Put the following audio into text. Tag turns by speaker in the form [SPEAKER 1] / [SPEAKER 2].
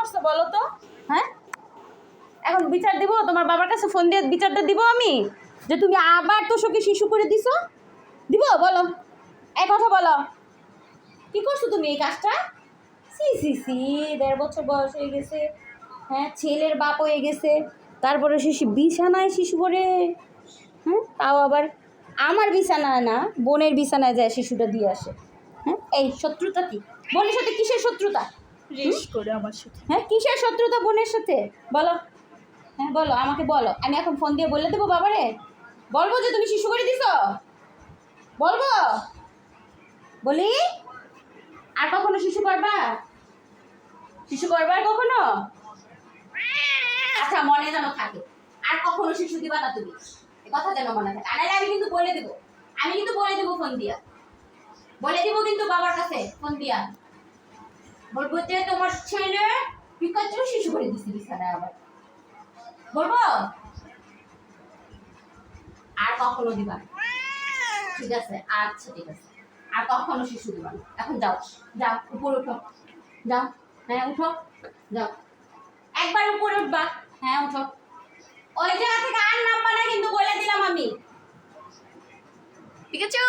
[SPEAKER 1] করছো বলো তো? হ্যাঁ, এখন বিচার দিব? তোমার বাবার কাছে ফোন দিয়ে বিচারটা দিব আমি, যে তুমি আবার তোষকে শিশু করে দিছো? দিব? বলো, এক কথা বলো, কি করছো তুমি এই কাজটা? সি সি সি, 1.5 বছর বয়স হয়ে গেছে, হ্যাঁ, ছেলের বাপ হয়ে গেছে, তারপরে শিশু বিছানায় শিশু করে, হ্যাঁ, তাও আবার আমার বিছানায় না, বোনের বিছানায় যায় শিশুটা দিয়ে আসে। হ্যাঁ, এই শত্রুতা কি? বোনের সাথে কিসের শত্রুতা?
[SPEAKER 2] রেশ করে আমার সাথে।
[SPEAKER 1] হ্যাঁ, কিসের শত্রুতা বোনের সাথে? বলো, হ্যাঁ বলো, আমাকে বলো। আমি এখন ফোন দিয়ে বলে দেবো বাবারে? বলবো যে তুমি শিশু করে দিছো? বলবো? বলি, আর কখনো শিশু করবা? শিশু করবা আর কখনো? আচ্ছা, মনে যেন থাকে, আর কখনো শিশু দিবা না তুমি, এ কথা যেন মনে থাকে। আর নাহলে আমি কিন্তু বলে দেবো, আমি কিন্তু বলে দেবো ফোন দিয়া, বলে দিব কিন্তু বাবার কাছে ফোন দিয়া, বলবো যে তোমার ছেলে পিকাচু শিশু করে দিছি বিছানায় আবার। বলবো? আর কখনো দিবা না। ঠিক আছে, আচ্ছা ঠিক আছে, আর কখনো শিশু দিবা না। এখন যাও, যাও উপরে উঠো, যাও, হ্যাঁ উঠো, যাও, একবার উপরে উঠবা, হ্যাঁ উঠো। ওই জায়গা থেকে আর নামবা না কিন্তু, বলে দিলাম আমি।
[SPEAKER 2] পিকাচু।